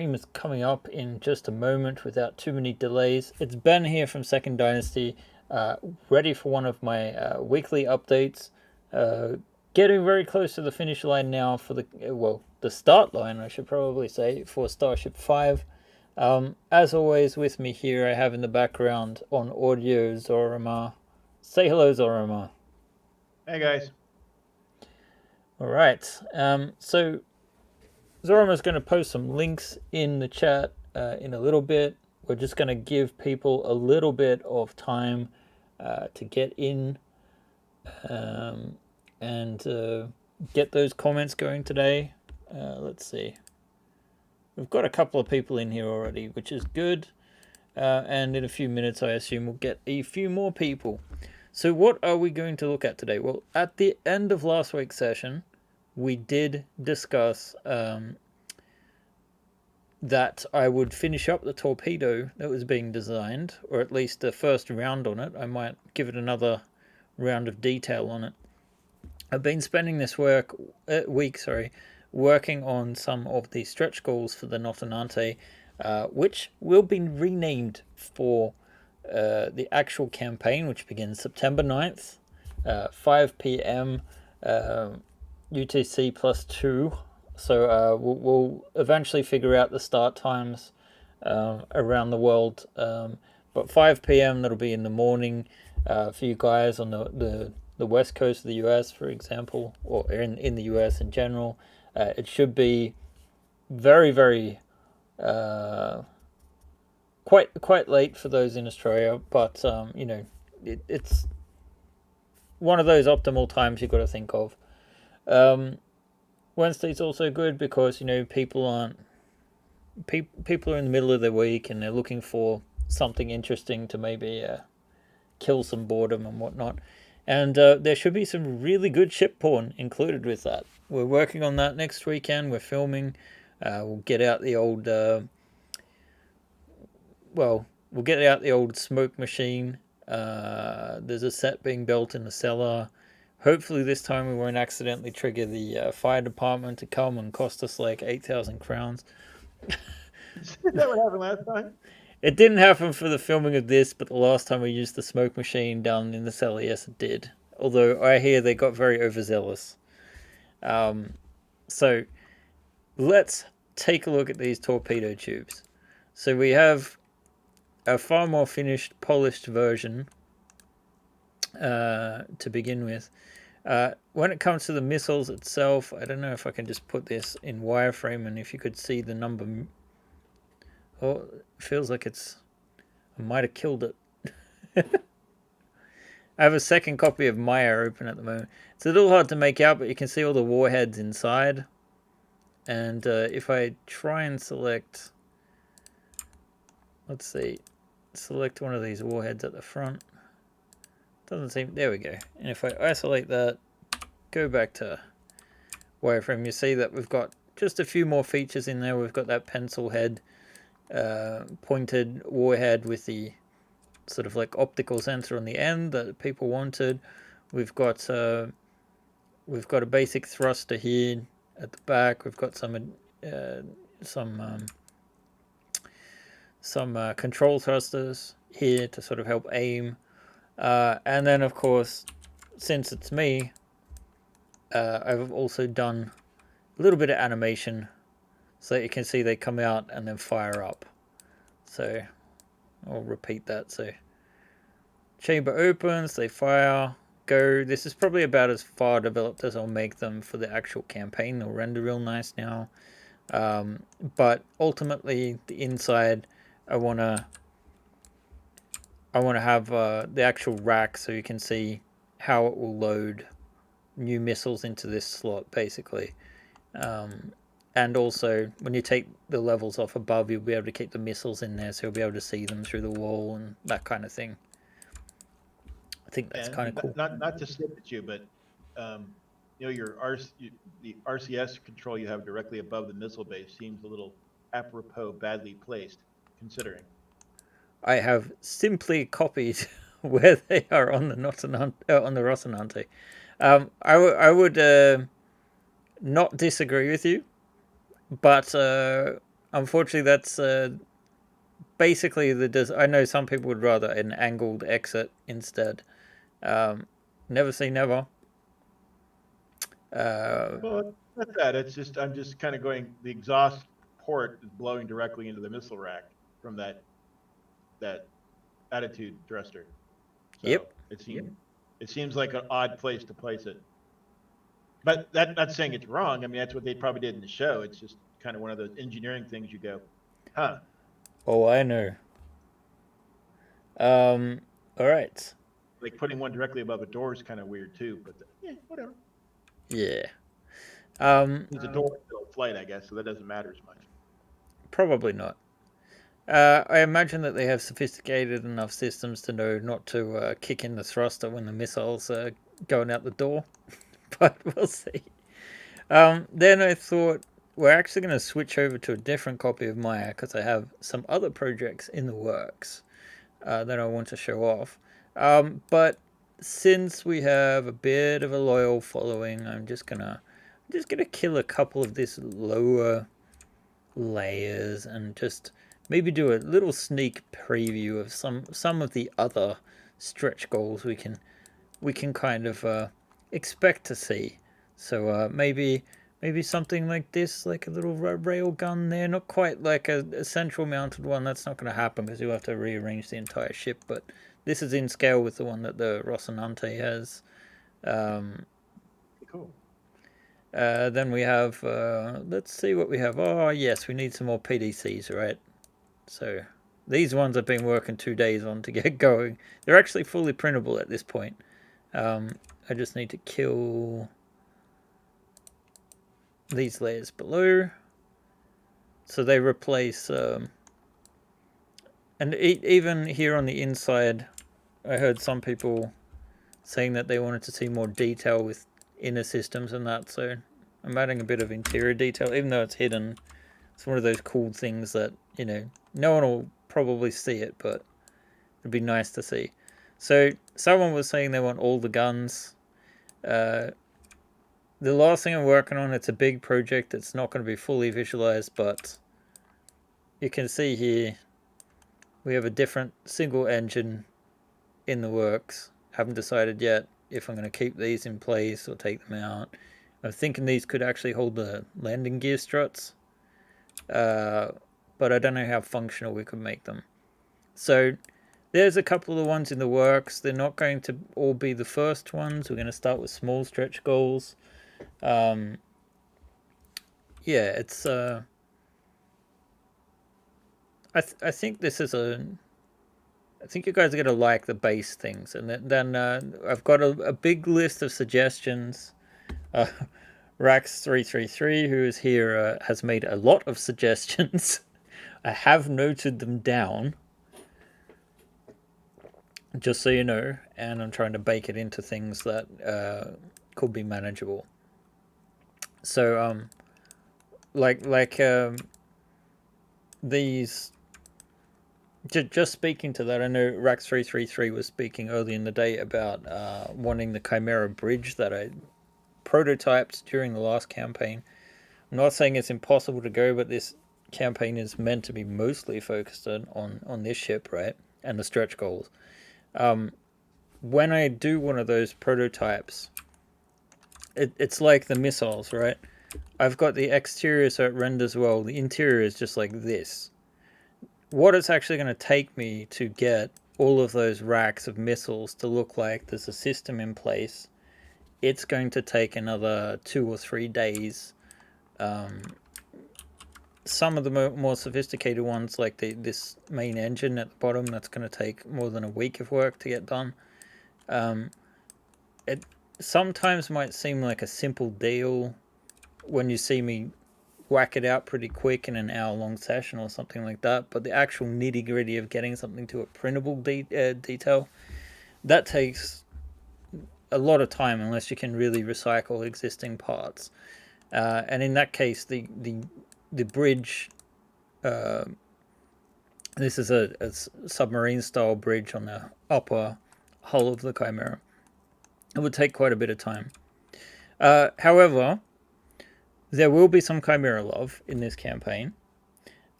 Is coming up in just a moment without too many delays. It's Ben here from Second Dynasty, ready for one of my weekly updates. Getting very close to the finish line now for the start line, I should probably say, for Starship 5. As always, with me here, I have in the background on audio Zorama. Say hello, Zorama. Hey guys. All right. So Zorama's going to post some links in the chat in a little bit. We're just going to give people a little bit of time to get in and get those comments going today. Let's see. We've got a couple of people in here already, which is good. And in a few minutes, I assume we'll get a few more people. So, what are we going to look at today? Well, at the end of last week's session, we did discuss that I would finish up the torpedo that was being designed, or at least the first round on it. I might give it another round of detail on it. I've been spending this week working on some of the stretch goals for the Notinante, which will be renamed for the actual campaign, which begins September 9th, 5 p.m. UTC +2. So we'll eventually figure out the start times around the world. But 5 p.m. that'll be in the morning for you guys on the west coast of the US, for example, or in the US in general. It should be very, very quite late for those in Australia, but it's one of those optimal times you've got to think of. Wednesday's also good because people are in the middle of their week and they're looking for something interesting to maybe kill some boredom and whatnot. And there should be some really good ship porn included with that. We're working on that next weekend. We're filming. We'll get out the old smoke machine. There's a set being built in the cellar. Hopefully this time we won't accidentally trigger the fire department to come and cost us like 8,000 crowns. Is that what happened last time? It didn't happen for the filming of this, but the last time we used the smoke machine down in the cellar, yes it did. Although I hear they got very overzealous. So let's take a look at these torpedo tubes. So we have a far more finished, polished version to begin with. When it comes to the missiles itself, I don't know if I can just put this in wireframe and if you could see the number. Oh, it feels like I might have killed it. I have a second copy of Maya open at the moment. It's a little hard to make out, but you can see all the warheads inside. And if I try and select, let's see, select one of these warheads at the front. Doesn't seem, there we go. And if I isolate that, go back to wireframe, you see that we've got just a few more features in there. We've got that pencil head, pointed warhead with the sort of like optical sensor on the end that people wanted. We've got a basic thruster here at the back. We've got some control thrusters here to sort of help aim. And then, of course, since it's me, I've also done a little bit of animation so that you can see they come out and then fire up. So I'll repeat that. So chamber opens, they fire, go. This is probably about as far developed as I'll make them for the actual campaign. They'll render real nice now. But ultimately, the inside, I want to have the actual rack so you can see how it will load new missiles into this slot, basically. And also, when you take the levels off above, you'll be able to keep the missiles in there, so you'll be able to see them through the wall and that kind of thing. I think that's kind of cool. Not to slip at you, but the RCS control you have directly above the missile base seems a little apropos badly placed, considering. I have simply copied where they are on the Rocinante. I would not disagree with you, but unfortunately, that's basically I know some people would rather an angled exit instead. Never say never. Uh, Well, that's that. It's just I'm just kind of going. The exhaust port is blowing directly into the missile rack from that attitude thruster. yep. So it seems like an odd place to place it. But that not saying it's wrong. I mean, that's what they probably did in the show. It's just kind of one of those engineering things. You go, huh? Oh, I know. Um, all right. Like putting one directly above a door is kind of weird too. But yeah, whatever. Yeah. Um, There's a door still flight, I guess, so that doesn't matter as much. Probably not. I imagine that they have sophisticated enough systems to know not to kick in the thruster when the missiles are going out the door, but we'll see. Then I thought we're actually going to switch over to a different copy of Maya because I have some other projects in the works that I want to show off. But since we have a bit of a loyal following, I'm just gonna kill a couple of this lower layers and just maybe do a little sneak preview of some of the other stretch goals we can kind of expect to see. So maybe something like this, like a little rail gun there, not quite like a central mounted one. That's not going to happen because you'll have to rearrange the entire ship. But this is in scale with the one that the Notinante has. Um, Cool. then we have, let's see what we have. Oh, yes, we need some more PDCs, right? So these ones I've been working 2 days on to get going. They're actually fully printable at this point. I just need to kill these layers below. So they replace, and even here on the inside, I heard some people saying that they wanted to see more detail with inner systems and that. So I'm adding a bit of interior detail, even though it's hidden. It's one of those cool things that, no one will probably see it, but it'd be nice to see. So someone was saying they want all the guns. Uh, the last thing I'm working on, it's a big project. It's not going to be fully visualized, but you can see here we have a different single engine in the works. Haven't decided yet if I'm going to keep these in place or take them out. I'm thinking these could actually hold the landing gear struts, but I don't know how functional we could make them. So there's a couple of the ones in the works. They're not going to all be the first ones. We're going to start with small stretch goals. Yeah, it's. I think this is a. I think you guys are gonna like the base things, and then I've got a big list of suggestions. Uh, Rax333, who is here, has made a lot of suggestions. I have noted them down, just so you know, and I'm trying to bake it into things that could be manageable. So like these. Just speaking to that, I know Rax333 was speaking early in the day about wanting the Chimera bridge that I prototyped during the last campaign. I'm not saying it's impossible to go, but this campaign is meant to be mostly focused on this ship, right? And the stretch goals. When I do one of those prototypes, it's like the missiles, right? I've got the exterior so it renders well. The interior is just like this. What it's actually going to take me to get all of those racks of missiles to look like there's a system in place, it's going to take another 2 or 3 days. Some of the more sophisticated ones, like this main engine at the bottom, that's going to take more than a week of work to get done. It sometimes might seem like a simple deal when you see me whack it out pretty quick in an hour-long session or something like that, but the actual nitty-gritty of getting something to a printable detail, that takes a lot of time unless you can really recycle existing parts. And in that case, the bridge, this is a submarine-style bridge on the upper hull of the Chimera. It would take quite a bit of time. However, there will be some Chimera love in this campaign.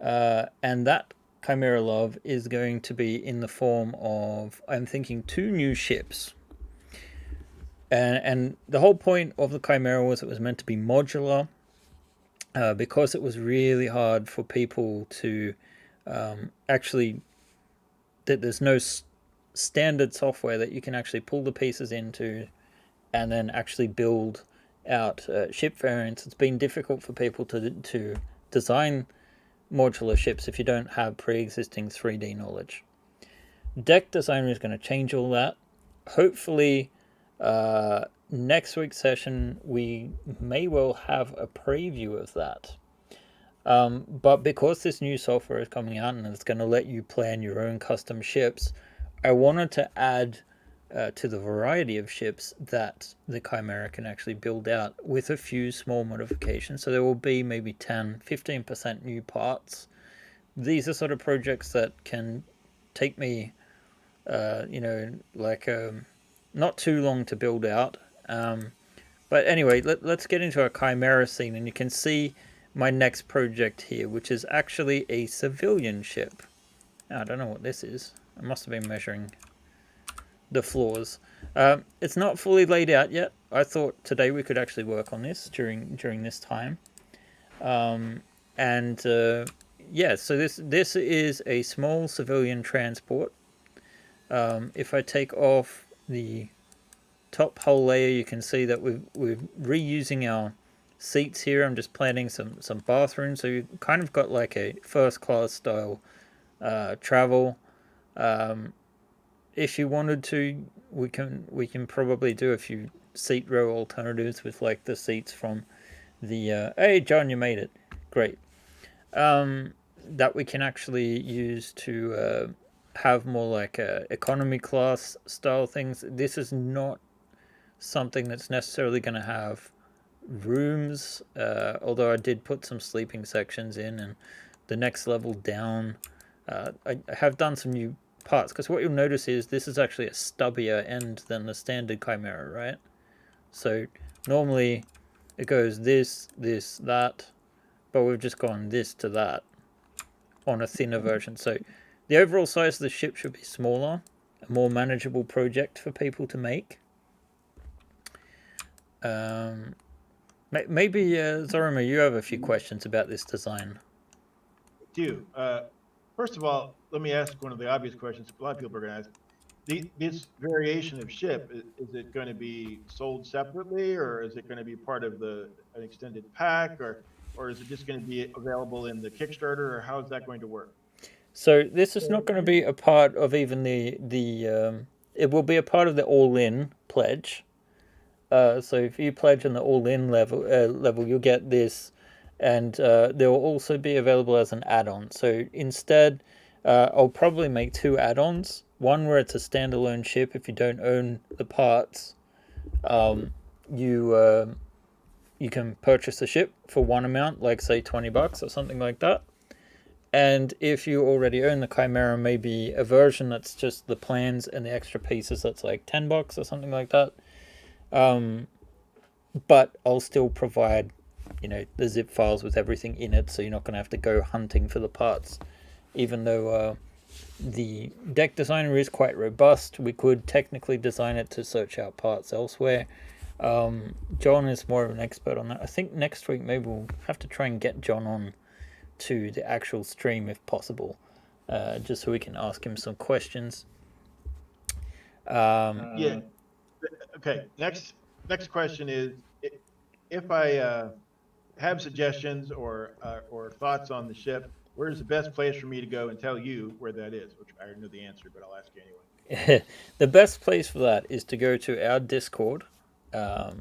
And that Chimera Love is going to be in the form of, I'm thinking, 2 new ships. And the whole point of the Chimera was it was meant to be modular, because it was really hard for people to actually, that there's no standard software that you can actually pull the pieces into and then actually build out ship variants. It's been difficult for people to design modular ships if you don't have pre-existing 3D knowledge. Deck Designer is going to change all that. Hopefully, next week's session we may well have a preview of that. But because this new software is coming out and it's going to let you plan your own custom ships, I wanted to add to the variety of ships that the Chimera can actually build out with a few small modifications. So there will be maybe 10-15% new parts. These are sort of projects that can take me, not too long to build out. But anyway, let's get into our Chimera scene, and you can see my next project here, which is actually a civilian ship. I don't know what this is. I must have been measuring the floors. It's not fully laid out yet. I thought today we could actually work on this during this time. Yeah, so this is a small civilian transport. If I take off the top hull layer, you can see that we're reusing our seats here. I'm just planning some bathrooms, so you kind of got like a first class style travel. If you wanted to, we can probably do a few seat row alternatives with like the seats from the hey John, you made it, great. That we can actually use to have more like economy class style things. This is not something that's necessarily going to have rooms, although I did put some sleeping sections in, and the next level down I have done some new parts, because what you'll notice is this is actually a stubbier end than the standard Chimera, right? So normally it goes this, that, but we've just gone this to that on a thinner version. So the overall size of the ship should be smaller, a more manageable project for people to make. Maybe Zorima, you have a few questions about this design. Do. First of all, let me ask one of the obvious questions a lot of people are going to ask. This variation of ship, is it going to be sold separately, or is it going to be part of an extended pack, or is it just going to be available in the Kickstarter, or how is that going to work? So this is not going to be a part of even the. It will be a part of the all-in pledge. So if you pledge on the all-in level, you'll get this, and they will also be available as an add-on. So instead, I'll probably make 2 add-ons. One where it's a standalone ship. If you don't own the parts, you you can purchase the ship for one amount, like say $20 or something like that. And if you already own the Chimera, maybe a version that's just the plans and the extra pieces that's like $10 or something like that. But I'll still provide, the zip files with everything in it, so you're not going to have to go hunting for the parts. Even though the deck designer is quite robust, we could technically design it to search out parts elsewhere. John is more of an expert on that. I think next week maybe we'll have to try and get John on to the actual stream if possible, just so we can ask him some questions. Yeah. Okay. Next question is, if I have suggestions or thoughts on the ship, where's the best place for me to go and tell you where that is? Which I already know the answer, but I'll ask you anyway. The best place for that is to go to our Discord,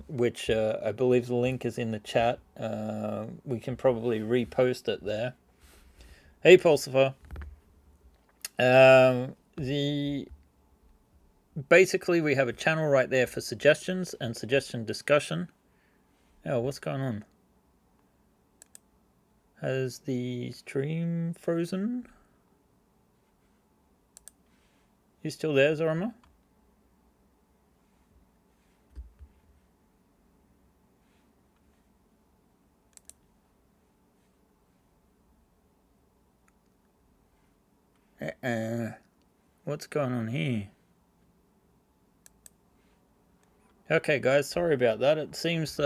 which I believe the link is in the chat. We can probably repost it there. Hey, Pulsifer. Basically, we have a channel right there for suggestions and suggestion discussion. Oh, what's going on? Has the stream frozen? You still there, Zorma? What's going on here? Okay, guys, sorry about that. It seems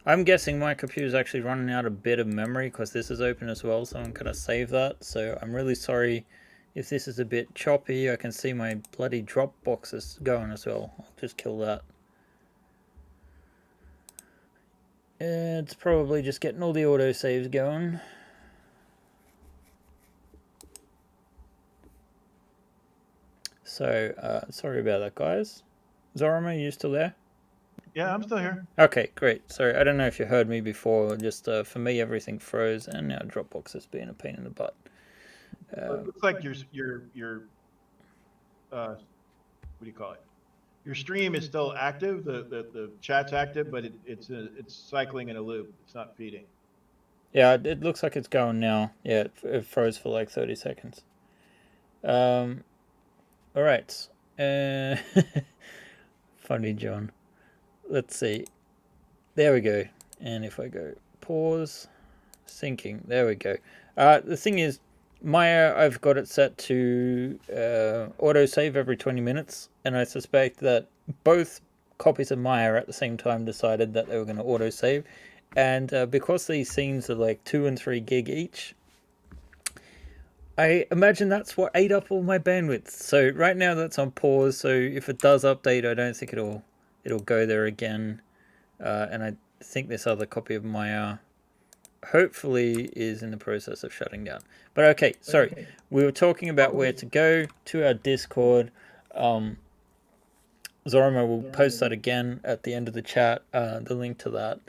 I'm guessing my computer's actually running out a bit of memory because this is open as well, so I'm gonna save that. So I'm really sorry if this is a bit choppy. I can see my bloody Dropbox is going as well. I'll just kill that. It's probably just getting all the autosaves going. So, sorry about that, guys. Zorama, are you still there? Yeah, I'm still here. Okay, great. Sorry, I don't know if you heard me before. Just for me, everything froze, and now Dropbox is being a pain in the butt. It looks like your what do you call it? Your stream is still active. The chat's active, but it's cycling in a loop. It's not feeding. Yeah, it looks like it's going now. Yeah, it froze for like 30 seconds. All right. Uh, funny, John. Let's see. There we go. And if I go pause, syncing, there we go. The thing is, Maya, I've got it set to autosave every 20 minutes, and I suspect that both copies of Maya at the same time decided that they were going to autosave. And because these scenes are like 2 and 3 gig each, I imagine that's what ate up all my bandwidth. So right now that's on pause. So if it does update, I don't think it'll go there again. And I think this other copy of Maya hopefully is in the process of shutting down. But okay, sorry. We were talking about where to go to our Discord. Zoroma will post that again at the end of the chat, the link to that.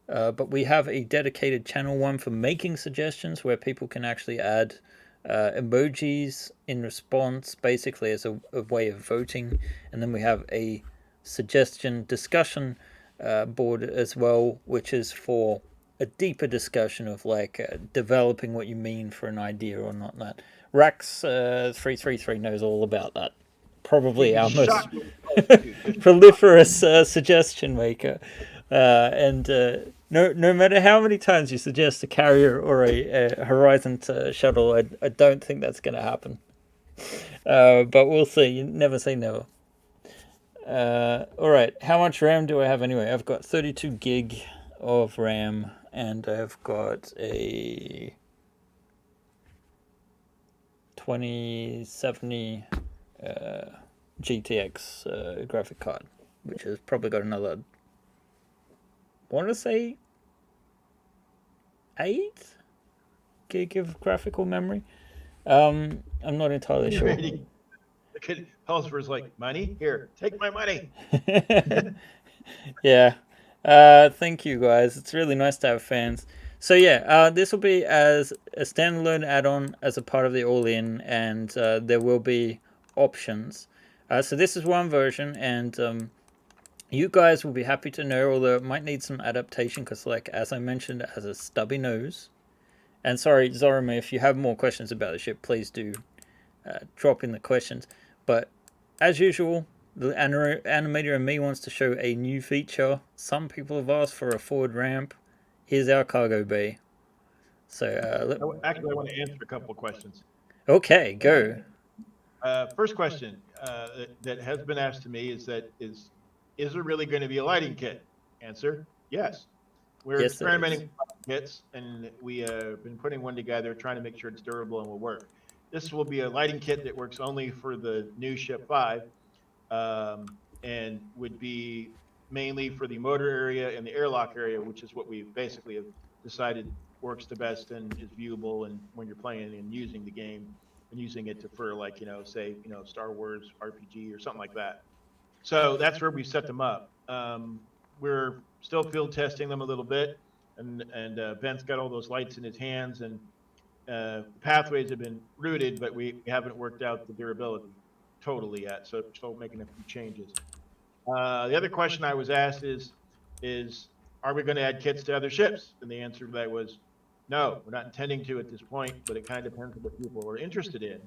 But we have a dedicated channel one for making suggestions where people can actually add emojis in response, basically as a way of voting. And then we have a suggestion discussion board as well, which is for a deeper discussion of like developing what you mean for an idea or not. That Rax 333 knows all about that. Probably our most proliferous suggestion maker. And no matter how many times you suggest a carrier or a Horizon shuttle, I don't think that's going to happen. But we'll see. You never say never. All right, how much RAM do I have anyway? I've got 32 gig of RAM, and I've got a 2070 GTX graphic card, which has probably got another, I want to say, 8 gig of graphical memory. I'm not entirely sure. The kid calls for his like money. Here, take my money. Yeah. Thank you guys. It's really nice to have fans. So yeah, this will be as a standalone add-on as a part of the all-in, and there will be options. So this is one version, and you guys will be happy to know, although it might need some adaptation because, like as I mentioned, it has a stubby nose. And sorry, Zorama, if you have more questions about the ship, please do drop in the questions. But as usual, the animator and me wants to show a new feature. Some people have asked for a forward ramp. Here's our cargo bay. So actually, I want to answer a couple of questions. Okay, go. First question that has been asked to me is there really going to be a lighting kit? Answer: yes. We're experimenting with kits, and we have been putting one together, trying to make sure it's durable and will work. This will be a lighting kit that works only for the new Ship 5, and would be mainly for the motor area and the airlock area, which is what we basically have decided works the best and is viewable, and when you're playing and using the game and using it for like say Star Wars RPG or something like that. So that's where we set them up. We're still field testing them a little bit, and Ben's got all those lights in his hands, and pathways have been routed, but we haven't worked out the durability totally yet. So we're still making a few changes. The other question I was asked is are we going to add kits to other ships? And the answer to that was no, we're not intending to at this point, but it kind of depends on what people are interested in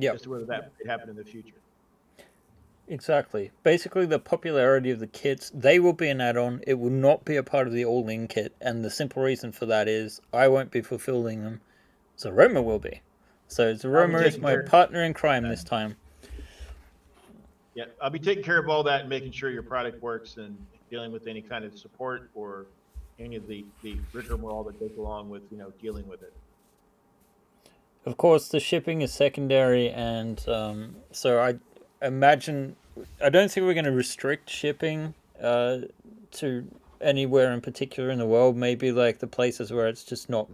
as to whether that might happen in the future. Exactly. Basically, the popularity of the kits, they will be an add-on. It will not be a part of the all-in kit, and the simple reason for that is I won't be fulfilling them. So Roma will be. So I'll be Roma is taking my care of partner in crime that. this time. Yeah, I'll be taking care of all that and making sure your product works and dealing with any kind of support or any of the rigmarole that goes along with dealing with it. Of course, the shipping is secondary, and so I imagine I don't think we're going to restrict shipping to anywhere in particular in the world. Maybe like the places where it's just not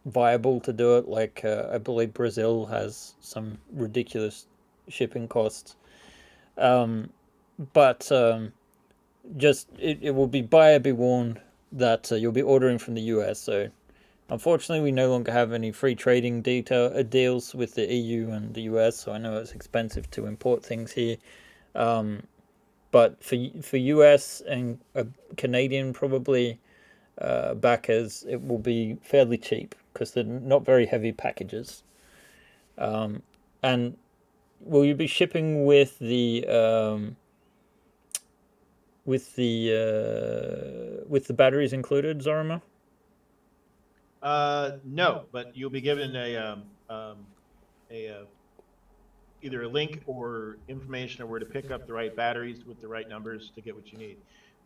viable to do it. Like I believe Brazil has some ridiculous shipping costs. Um, but just it will be buyer beware that you'll be ordering from the US. So unfortunately, we no longer have any free trading deals with the EU and the US. So I know it's expensive to import things here. Um, but for US and Canadian probably backers, it will be fairly cheap because they're not very heavy packages. And will you be shipping with the batteries included, Zorima? No, but you'll be given a either a link or information on where to pick up the right batteries with the right numbers to get what you need.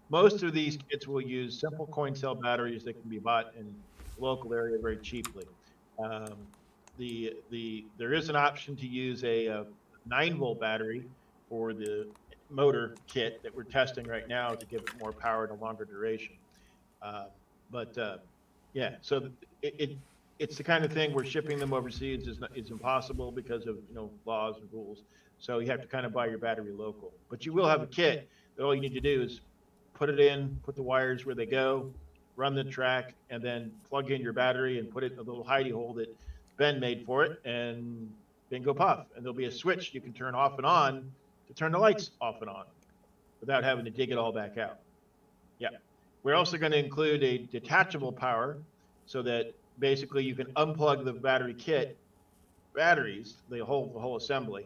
Most of these kits will use simple coin cell batteries that can be bought in the local area very cheaply. Um, there is an option to use a 9-volt battery for the motor kit that we're testing right now to give it more power and a longer duration. Um, but yeah, so it's the kind of thing where shipping them overseas is impossible because of laws and rules. So you have to kind of buy your battery local. But you will have a kit that all you need to do is put it in, put the wires where they go, run the track, and then plug in your battery and put it in a little hidey hole that Ben made for it, and bingo puff. And there'll be a switch you can turn off and on to turn the lights off and on without having to dig it all back out. Yeah. We're also going to include a detachable power so that basically you can unplug the battery kit batteries, the whole assembly,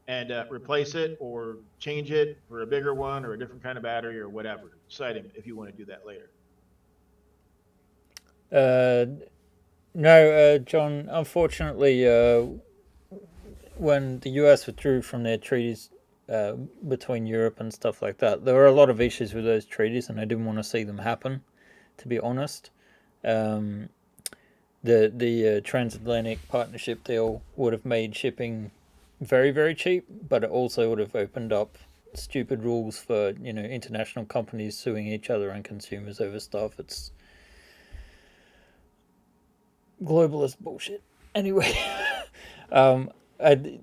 and replace it or change it for a bigger one or a different kind of battery or whatever. Citing if you want to do that later. Uh, no, John. Unfortunately, when the US withdrew from their treaties uh, between Europe and stuff like that, there were a lot of issues with those treaties, and I didn't want to see them happen. To be honest, um, the transatlantic partnership deal would have made shipping very cheap, but it also would have opened up stupid rules for international companies suing each other and consumers over stuff. It's globalist bullshit. Anyway, um, I,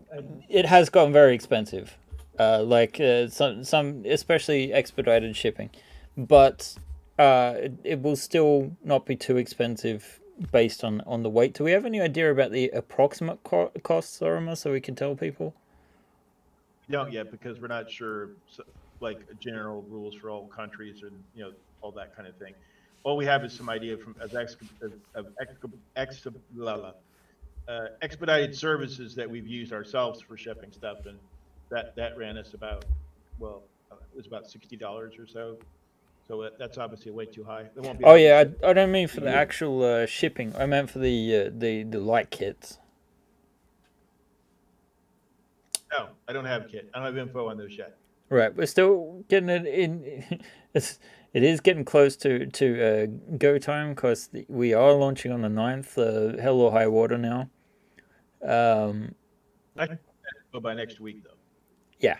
it has gotten very expensive, some especially expedited shipping, but it will still not be too expensive based on the weight. Do we have any idea about the approximate costs, Orima, so we can tell people? We don't yet because we're not sure, like general rules for all countries and all that kind of thing. All we have is some idea from expedited services that we've used ourselves for shipping stuff, and that ran us about, well, it was about $60 or so. So that's obviously way too high. They won't be Oh able to yeah, ship I don't mean to for the you. actual shipping. I meant for the light kits. No, I don't have a kit. I don't have info on those yet. Right, we're still getting it in. It is getting close to go time because we are launching on the 9th. Hell or high water now. Um, I can go by next week though. yeah,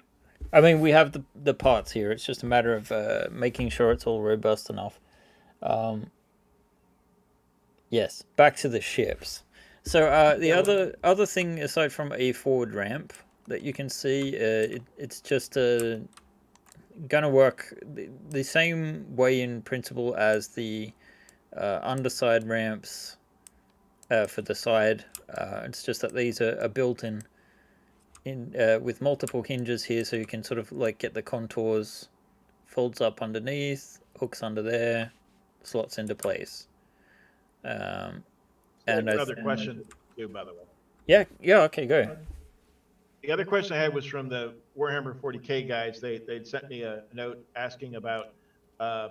I mean we have the parts here. It's just a matter of making sure it's all robust enough. Um, yes, back to the ships. So the Yeah, well, other thing aside from a forward ramp that you can see, it's just gonna work the same way in principle as the underside ramps for the side. It's just that these are built in with multiple hinges here, so you can sort of like get the contours, folds up underneath, hooks under there, slots into place. Um, I have and one other question too, by the way. yeah, okay, go. The other question I had was from the Warhammer 40K guys. They'd sent me a note asking about uh,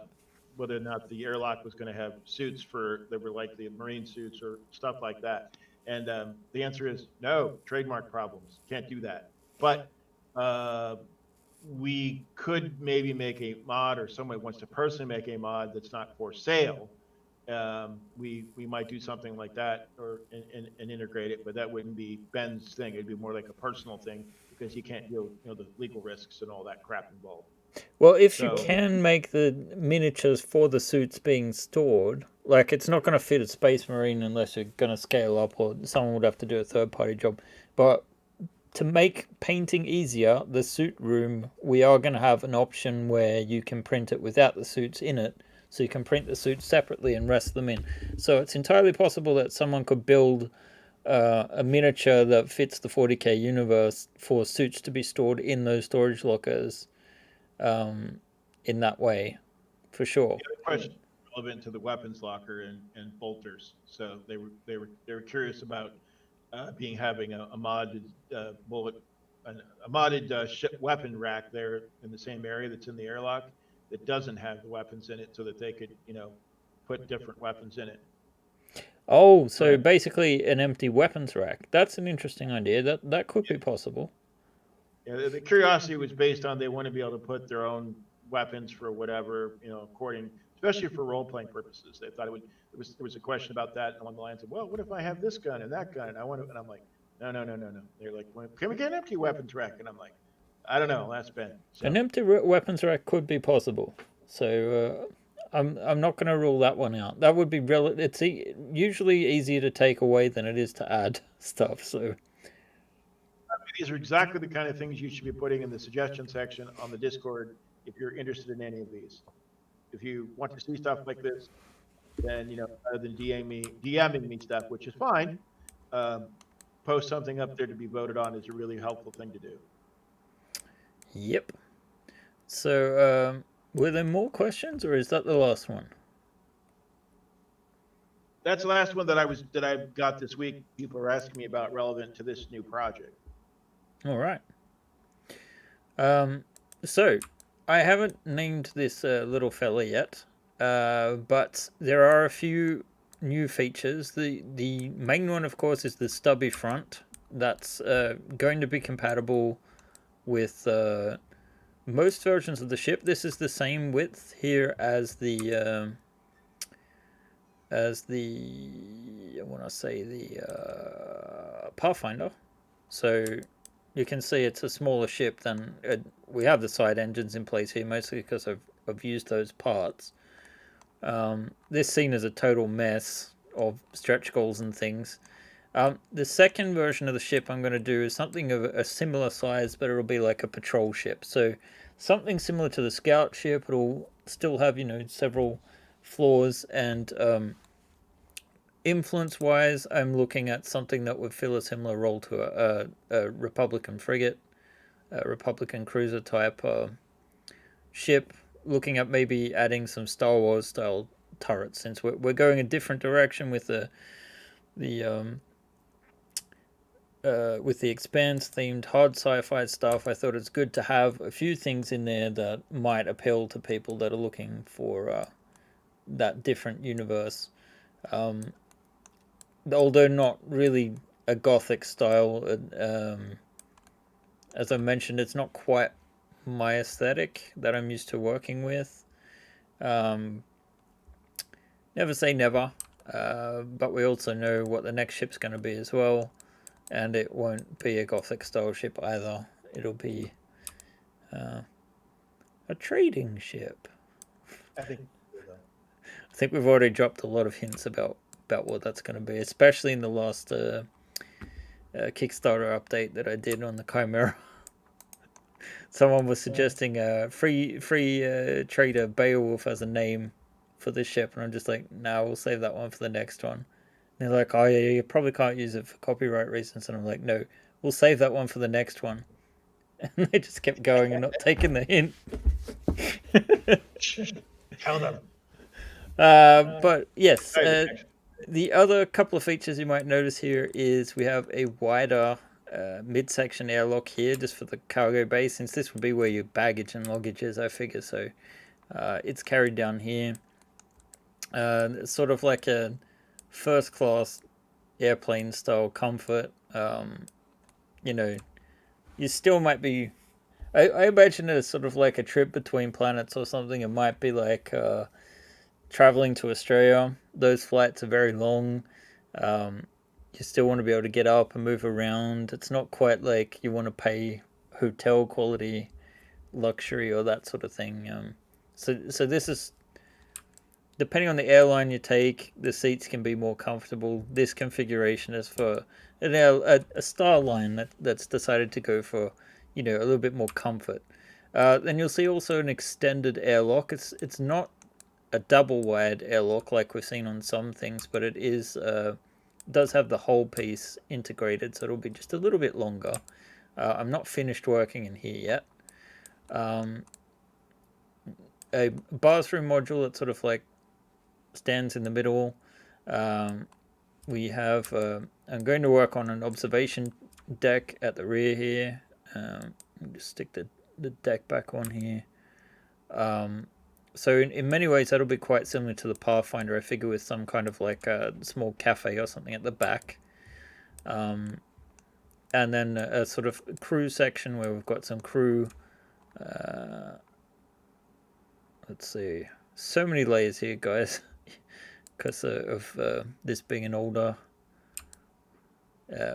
whether or not the airlock was going to have suits for that were like the marine suits or stuff like that. And the answer is no, trademark problems. Can't do that. But uh, we could maybe make a mod, or somebody wants to personally make a mod that's not for sale. We might do something like that, or and integrate it, but that wouldn't be Ben's thing. It'd be more like a personal thing because he can't deal with the legal risks and all that crap involved. Well, if you So can make the miniatures for the suits being stored, like it's not going to fit a Space Marine unless you're going to scale up, or someone would have to do a third party job. But to make painting easier, the suit room, we are going to have an option where you can print it without the suits in it. So you can print the suits separately and rest them in. So it's entirely possible that someone could build a miniature that fits the 40k universe for suits to be stored in those storage lockers in that way, for sure. the other question relevant to the weapons locker and bolters. So they were curious about being having a modded bullet, a modded ship weapon rack there in the same area that's in the airlock that doesn't have the weapons in it, so that they could put different weapons in it. Oh, so But basically an empty weapons rack. That's an interesting idea. That could be possible. the curiosity was based on they want to be able to put their own weapons for whatever, according, especially for role playing purposes. They thought it would. There was a question about that along the lines of, well, what if I have this gun and that gun? And I want to, and I'm like, no, no, no, no, no. They're like, well, can we get an empty weapons rack? And I'm like, I don't know. That's Ben. An So empty weapons rack could be possible. So I'm not going to rule that one out. That would be it's usually easier to take away than it is to add stuff. So these are exactly the kind of things you should be putting in the suggestion section on the Discord if you're interested in any of these. If you want to see stuff like this, then rather than DMing me stuff, which is fine, um, post something up there to be voted on is a really helpful thing to do. yep. So were there more questions, or is that the last one? That's the last one that I got this week. People are asking me about relevant to this new project. All right. So I haven't named this little fella yet, but there are a few new features. The main one, of course, is the stubby front. That's going to be compatible with most versions of the ship. This is the same width here as the I want to say the Pathfinder. So you can see it's a smaller ship than we have the side engines in place here, mostly because I've used those parts. This scene is a total mess of stretch goals and things. The second version of the ship I'm going to do is something of a similar size, but it'll be like a patrol ship. So something similar to the scout ship. It'll still have several floors, and influence-wise, I'm looking at something that would fill a similar role to a Republican frigate, a Republican cruiser type ship. Looking at maybe adding some Star Wars style turrets, since we're going a different direction with the with the Expanse themed hard sci-fi stuff. I thought it's good to have a few things in there that might appeal to people that are looking for that different universe. Although not really a gothic style, as I mentioned, it's not quite my aesthetic that I'm used to working with. Never say never, but we also know what the next ship's going to be as well, and it won't be a gothic style ship either. It'll be a trading ship. I think we've already dropped a lot of hints about what that's going to be, especially in the last Kickstarter update that I did on the Chimera. Someone was suggesting free trader Beowulf as a name for this ship, and I'm just like, nah, we'll save that one for the next one. And they're like, oh yeah, you probably can't use it for copyright reasons, and I'm like, no, we'll save that one for the next one. And they just kept going and not taking the hint. Tell them. But yes, the other couple of features you might notice here is we have a wider midsection airlock here just for the cargo bay, since this would be where your baggage and luggage is, I figure. So it's carried down here. It's sort of like a first class airplane style comfort. You know, you still might be. I imagine it's sort of like a trip between planets or something. It might be like traveling to Australia. Those flights are very long. Um, you still want to be able to get up and move around. It's not quite like you want to pay hotel quality luxury or that sort of thing. So this is depending on the airline you take, the seats can be more comfortable. This configuration is for a star line that's decided to go for, a little bit more comfort. Then you'll see also an extended airlock. It's not a double wide airlock like we've seen on some things, but it is does have the whole piece integrated, so it'll be just a little bit longer. I'm not finished working in here yet. Um, a bathroom module that sort of like stands in the middle. Um, we have. I'm going to work on an observation deck at the rear here. Just stick the deck back on here. So in many ways that'll be quite similar to the Pathfinder. I figure with some kind of like a small cafe or something at the back. And then a sort of crew section where we've got some crew. Let's see. So many layers here, guys. Because of this being an older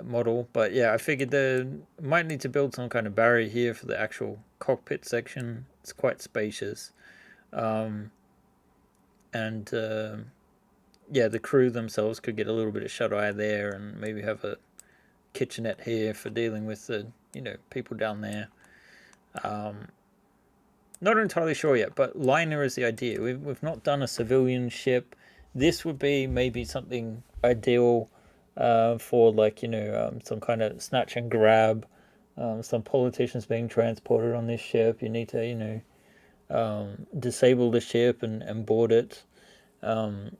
model. But yeah, I figured they might need to build some kind of barrier here for the actual cockpit section. It's quite spacious. And yeah, the crew themselves could get a little bit of shut eye there and maybe have a kitchenette here for dealing with the people down there. Not entirely sure yet, but liner is the idea. We've not done a civilian ship. This would be maybe something ideal for like some kind of snatch and grab. Some politicians being transported on this ship. You need to disable the ship and board it. And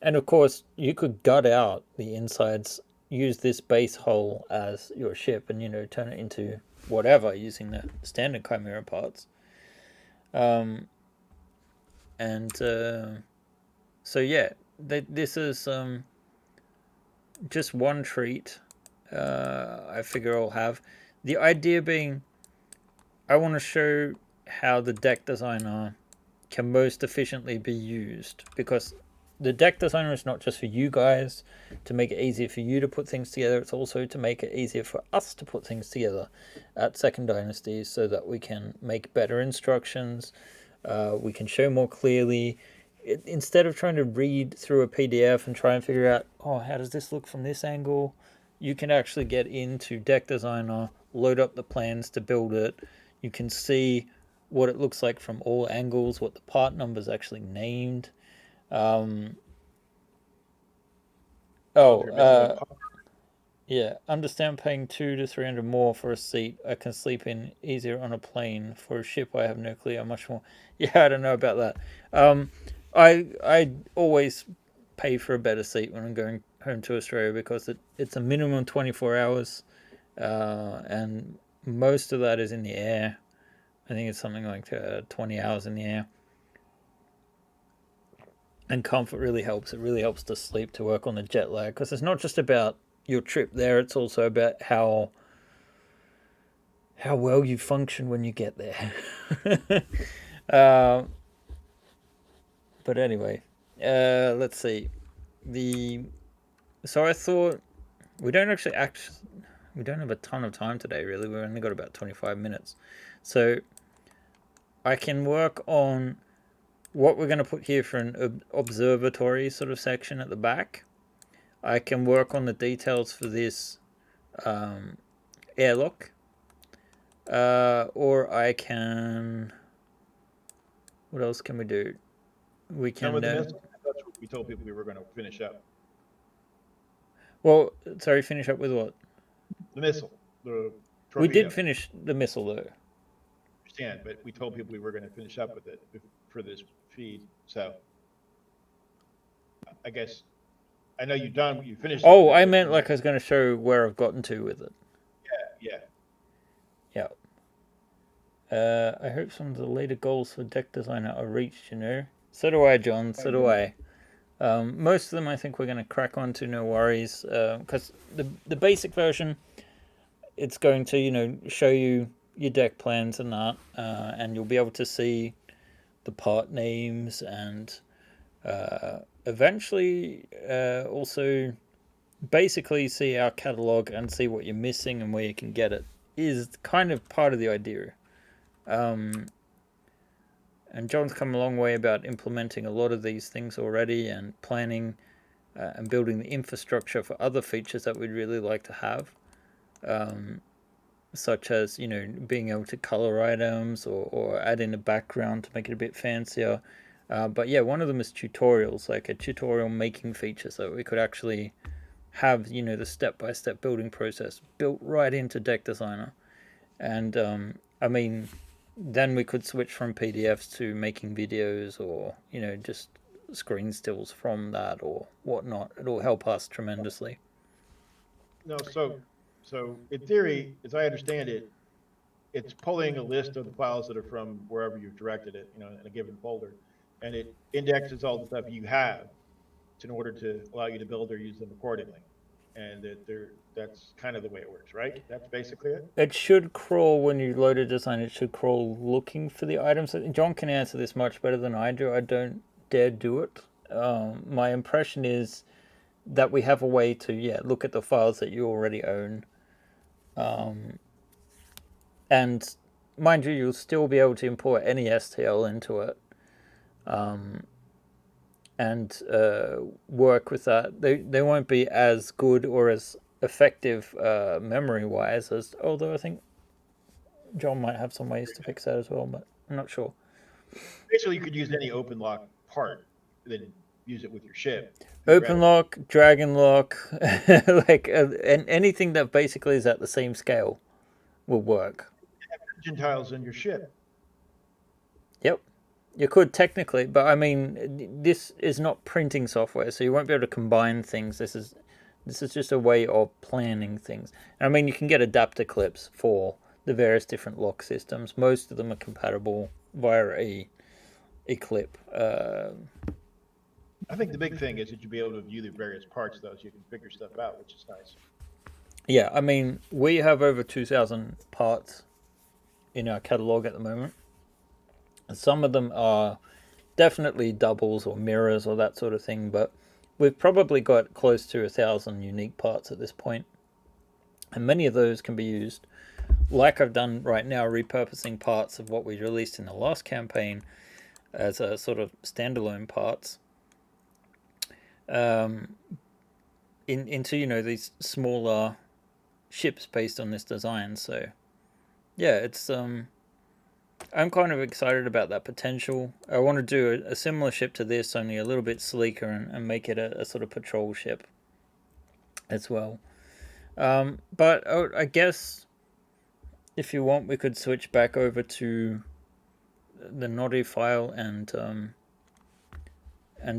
of course, you could gut out the insides, use this base hull as your ship, and turn it into whatever using the standard Chimera parts. And so yeah, this is just one treat. I figure I'll have the idea being, I want to show how the deck designer can most efficiently be used, because the deck designer is not just for you guys to make it easier for you to put things together, it's also to make it easier for us to put things together at Second Dynasty so that we can make better instructions, we can show more clearly. Instead of trying to read through a PDF and try and figure out, how does this look from this angle, you can actually get into deck designer, load up the plans to build it. You can see what it looks like from all angles, what the part number is actually named. Yeah, understand paying 200 to 300 more for a seat I can sleep in easier on a plane. For a ship I have no clue how much more. Yeah, I don't know about that. I always pay for a better seat when I'm going home to Australia because it's a minimum 24 hours, and most of that is in the air. I think it's something like 20 hours in the air. And comfort really helps. It really helps to sleep, to work on the jet lag, because it's not just about your trip there, it's also about how well you function when you get there. uh, but anyway, let's see. So I thought we don't have a ton of time today. Really, we've only got about 25 minutes, so I can work on what we're going to put here for an observatory sort of section at the back. I can work on the details for this airlock, or I can. What else can we do? We can. That's what we told people we were going to finish up. Well, sorry, finish up with what? The missile. The torpedo. We did finish the missile though. I understand, but we told people we were going to finish up with it for this feed. So I guess I know you've done. You finished. Oh, I meant like I was going to show where I've gotten to with it. Yeah. I hope some of the later goals for deck designer are reached. So do I, John. So do I. Most of them I think we're going to crack onto, no worries, because the basic version, it's going to, show you your deck plans and that, and you'll be able to see the part names and eventually also basically see our catalog and see what you're missing and where you can get it is kind of part of the idea. Um, and John's come a long way about implementing a lot of these things already and planning and building the infrastructure for other features that we'd really like to have, such as being able to color items or add in a background to make it a bit fancier. But yeah, one of them is tutorials, like a tutorial making feature, so we could actually have the step-by-step building process built right into Deck Designer. And I mean, then we could switch from PDFs to making videos, or just screen stills from that or whatnot. It'll help us tremendously. No, so in theory, as I understand it, it's pulling a list of the files that are from wherever you've directed it, in a given folder, and it indexes all the stuff you have in order to allow you to build or use them accordingly. And that's kind of the way it works, right? That's basically it. It should crawl when you load a design. It should crawl looking for the items. John can answer this much better than I do. I don't dare do it. My impression is that we have a way to look at the files that you already own, and mind you, you'll still be able to import any STL into it, and work with that. They won't be as good or as effective memory wise as, although I think John might have some ways to fix that as well, but I'm not sure. Basically, you could use any open lock part, then use it with your ship. Open lock, dragon lock, like and anything that basically is at the same scale will work. Engine tiles in your ship. Yep. You could technically, but I mean, this is not printing software, so you won't be able to combine things. This is just a way of planning things. I mean, you can get adapter clips for the various different lock systems. Most of them are compatible via a clip. I think the big thing is that you'll be able to view the various parts, though, so you can figure stuff out, which is nice. Yeah, I mean, we have over 2,000 parts in our catalog at the moment. Some of them are definitely doubles or mirrors or that sort of thing, but we've probably got close to 1,000 unique parts at this point, and many of those can be used, like I've done right now, repurposing parts of what we released in the last campaign as a sort of standalone parts, into these smaller ships based on this design. So yeah, it's I'm kind of excited about that potential. I want to do a similar ship to this, only a little bit sleeker, and make it a sort of patrol ship as well. But I guess if you want, we could switch back over to the Noddy file and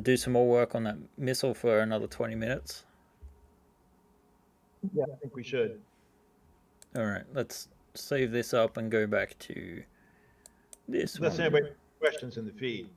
do some more work on that missile for another 20 minutes. Yeah, I think we should. All right, let's save this up and go back to this Let's one. anybody questions in the feed.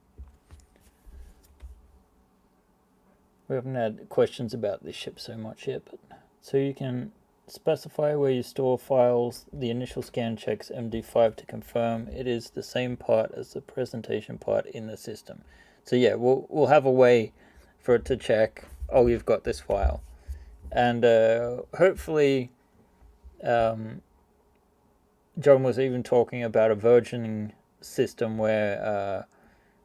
We haven't had questions about this ship so much yet, but so you can specify where you store files. The initial scan checks MD5 to confirm it is the same part as the presentation part in the system. So yeah, we'll have a way for it to check, oh, you've got this file, and hopefully, John was even talking about a versioning system where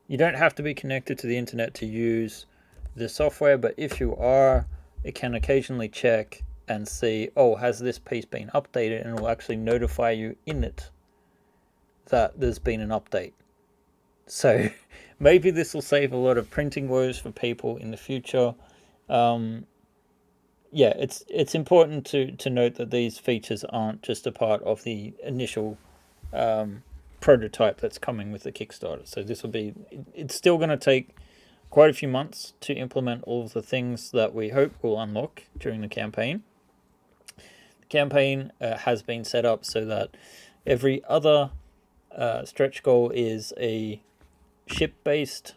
you don't have to be connected to the internet to use the software, but if you are, it can occasionally check and see, oh, has this piece been updated, and it will actually notify you in it that there's been an update. So maybe this will save a lot of printing woes for people in the future. Yeah, it's important to note that these features aren't just a part of the initial prototype that's coming with the Kickstarter. So this will be, it's still going to take quite a few months to implement all of the things that we hope will unlock during the campaign. The campaign has been set up so that every other stretch goal is a ship-based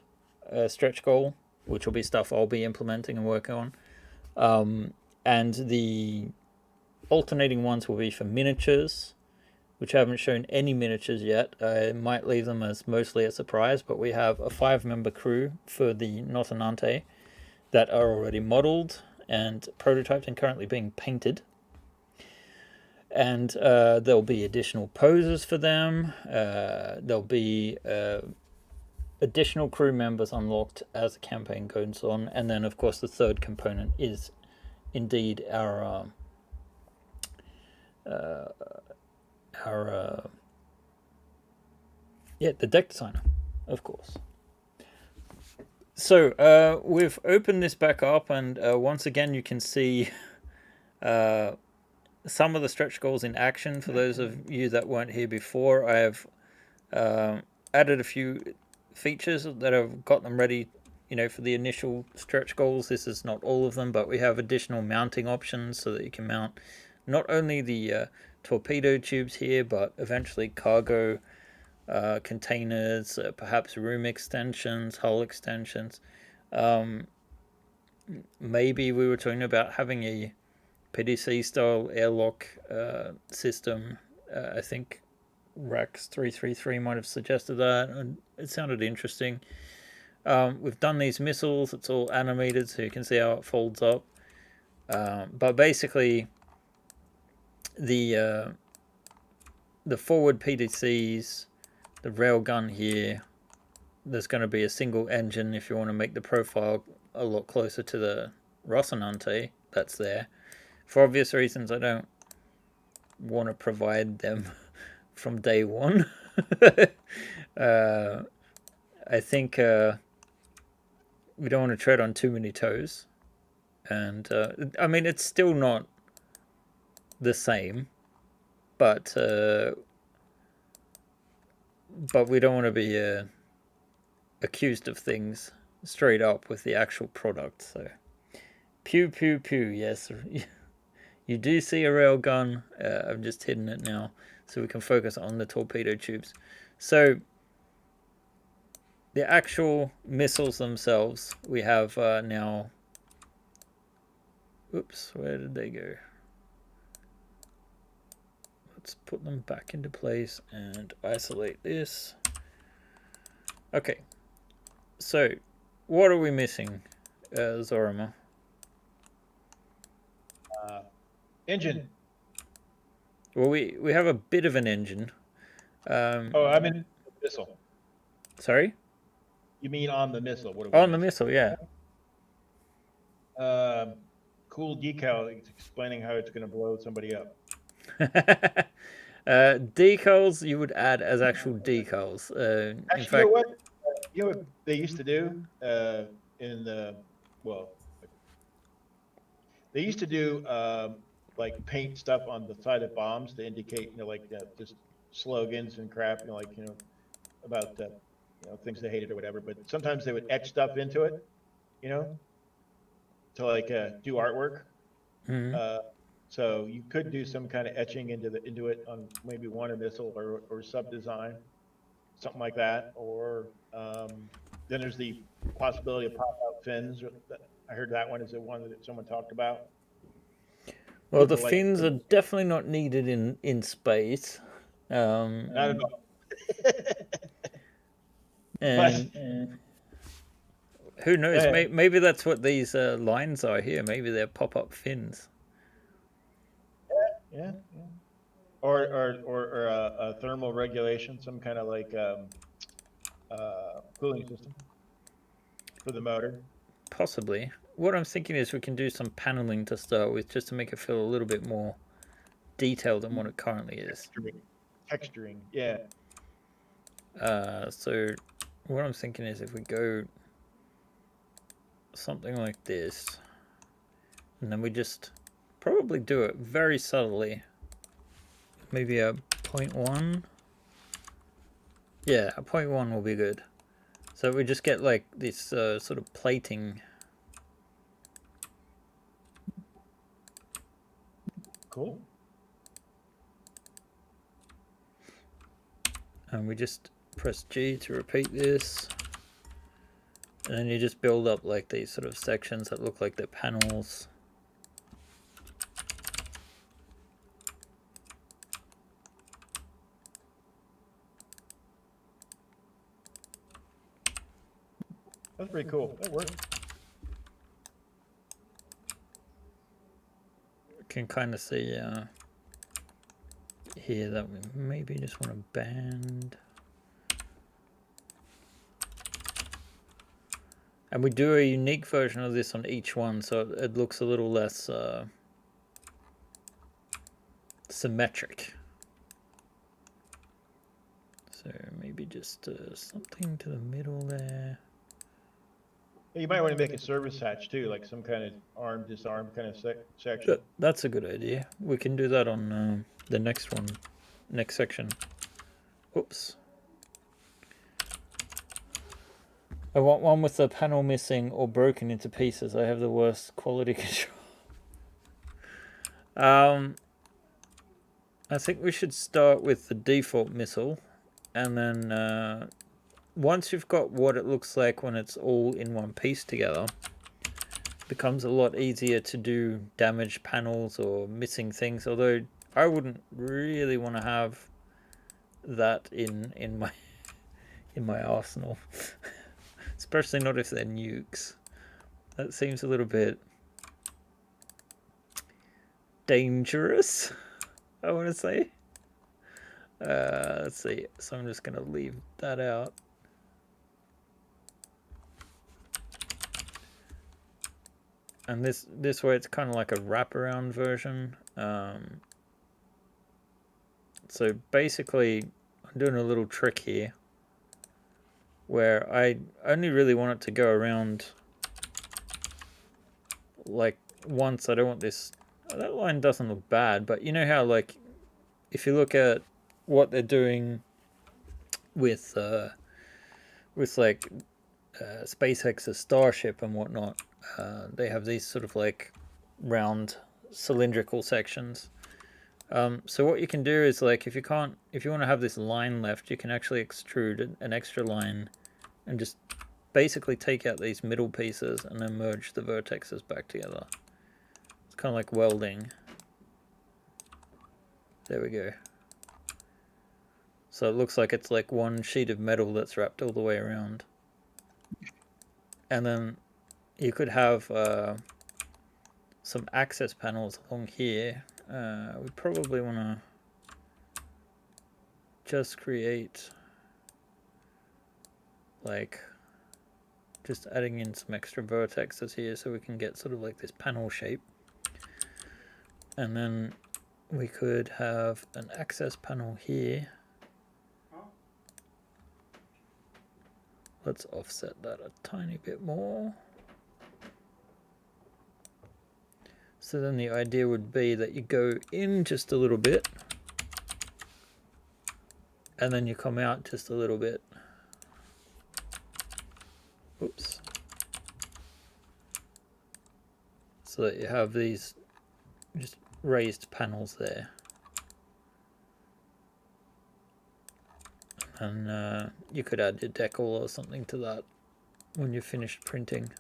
stretch goal, which will be stuff I'll be implementing and working on. And the alternating ones will be for miniatures, which I haven't shown any miniatures yet. I might leave them as mostly a surprise, but we have a 5-member crew for the Notinante that are already modeled and prototyped and currently being painted. And there'll be additional poses for them. There'll be additional crew members unlocked as the campaign goes on. And then, of course, the third component is indeed our the deck designer, of course. So we've opened this back up, and once again you can see some of the stretch goals in action. For those of you that weren't here before, I have added a few features that have got them ready, for the initial stretch goals. This is not all of them, but we have additional mounting options so that you can mount not only the torpedo tubes here, but eventually cargo containers, perhaps room extensions, hull extensions. Maybe we were talking about having a PDC style airlock system. I think Rex 333 might have suggested that, and it sounded interesting. We've done these missiles. It's all animated, so you can see how it folds up. But basically, the forward PDCs, the railgun here, there's going to be a single engine if you want to make the profile a lot closer to the Rocinante that's there. For obvious reasons, I don't want to provide them from day one. I think we don't want to tread on too many toes. And I mean, it's still not the same, but we don't want to be accused of things straight up with the actual product. So, pew pew pew. Yes, you do see a railgun. I've just hidden it now, so we can focus on the torpedo tubes. So, the actual missiles themselves, we have now. Oops, where did they go? Let's put them back into place and isolate this. Okay, so what are we missing, Zorima? Engine. Well, we have a bit of an engine. I mean missile. Sorry? You mean on the missile? What on the missile, yeah. Cool decal explaining how it's going to blow somebody up. Decals you would add as actual decals. Actually, in fact, you know what? You know what they used to do they used to do like paint stuff on the side of bombs to indicate, just slogans and crap, about things they hated or whatever. But sometimes they would etch stuff into it, to do artwork. mm-hmm. So you could do some kind of etching into it on maybe one a missile or sub design, something like that. Or then there's the possibility of pop out fins. I heard that one is the one that someone talked about. Well, the fins are definitely not needed in space. Not at all. and who knows? Maybe that's what these lines are here. Maybe they're pop-up fins. Yeah. Or a thermal regulation, some kind of cooling system for the motor. Possibly. What I'm thinking is we can do some paneling to start with, just to make it feel a little bit more detailed than what it currently is. Texturing, yeah. So what I'm thinking is if we go something like this, and then we just probably do it very subtly. Maybe a 0.1. Yeah, a 0.1 will be good. So we just get like this sort of plating. Cool. And we just press G to repeat this. And then you just build up like these sort of sections that look like they're panels. That's pretty cool. That works. You can kind of see here that we maybe just want to band. And we do a unique version of this on each one, so it looks a little less symmetric. So maybe just something to the middle there. You might want to make a service hatch too, like some kind of arm, disarm kind of section. That's a good idea. We can do that on the next one, next section. Oops. I want one with the panel missing or broken into pieces. I have the worst quality control. I think we should start with the default missile, and then once you've got what it looks like when it's all in one piece together, it becomes a lot easier to do damaged panels or missing things, although I wouldn't really want to have that in my arsenal. Especially not if they're nukes. That seems a little bit dangerous, I want to say. Let's see. So I'm just going to leave that out. And this way it's kind of like a wraparound version. So basically, I'm doing a little trick here where I only really want it to go around like once. I don't want this. That line doesn't look bad, but you know how like if you look at what they're doing with like SpaceX's Starship and whatnot, they have these sort of like round cylindrical sections. So what you can do is like if you want to have this line left, you can actually extrude an extra line and just basically take out these middle pieces and then merge the vertexes back together. It's kind of like welding. There we go. So it looks like it's like one sheet of metal that's wrapped all the way around. And then you could have some access panels along here. We probably want to just create like just adding in some extra vertexes here so we can get sort of like this panel shape. And then we could have an access panel here. Let's offset that a tiny bit more. So then the idea would be that you go in just a little bit and then you come out just a little bit. Oops. So that you have these just raised panels there. And you could add your decal or something to that when you're finished printing.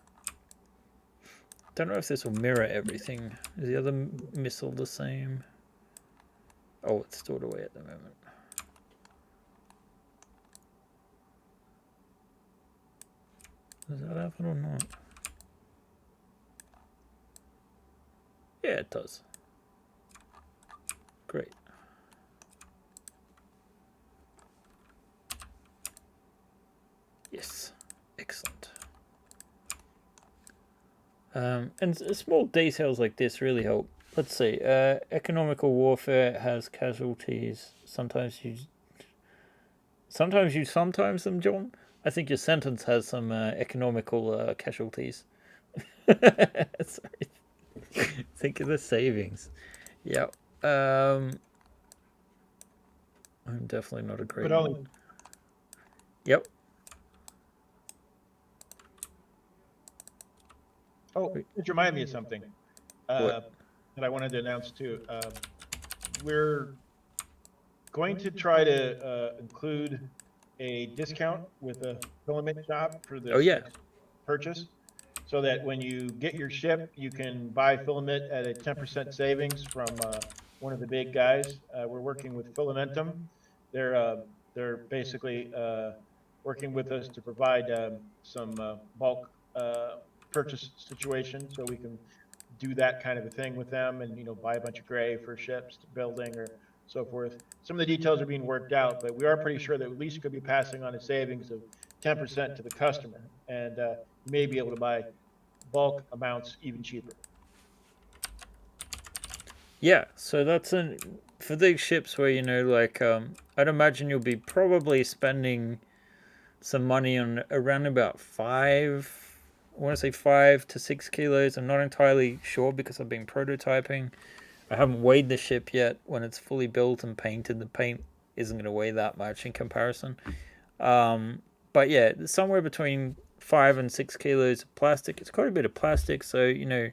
Don't know if this will mirror everything. Is the other missile the same? Oh, it's stored away at the moment. Does that happen or not? Yeah, it does. Great. Yes, excellent. And small details like this really help. Let's see. Economical warfare has casualties. Sometimes you sometimes them, John. I think your sentence has some economical casualties. Sorry. Think of the savings. Yeah. I'm definitely not a great. But only. Yep. Oh, it reminded me of something that I wanted to announce too. We're going to try to include a discount with a filament shop for this. Oh yeah. purchase, so that when you get your ship, you can buy filament at a 10% savings from one of the big guys. We're working with Filamentum. They're basically working with us to provide some bulk purchase situation, so we can do that kind of a thing with them, and buy a bunch of gray for ships building or so forth. Some of the details are being worked out, but we are pretty sure that at least could be passing on a savings of 10% to the customer, and you may be able to buy bulk amounts even cheaper. Yeah, so for these ships where I'd imagine you'll be probably spending some money on around about five. I want to say 5 to 6 kilos. I'm not entirely sure because I've been prototyping. I haven't weighed the ship yet. When it's fully built and painted, the paint isn't going to weigh that much in comparison. But yeah, somewhere between 5 and 6 kilos of plastic. It's quite a bit of plastic, so a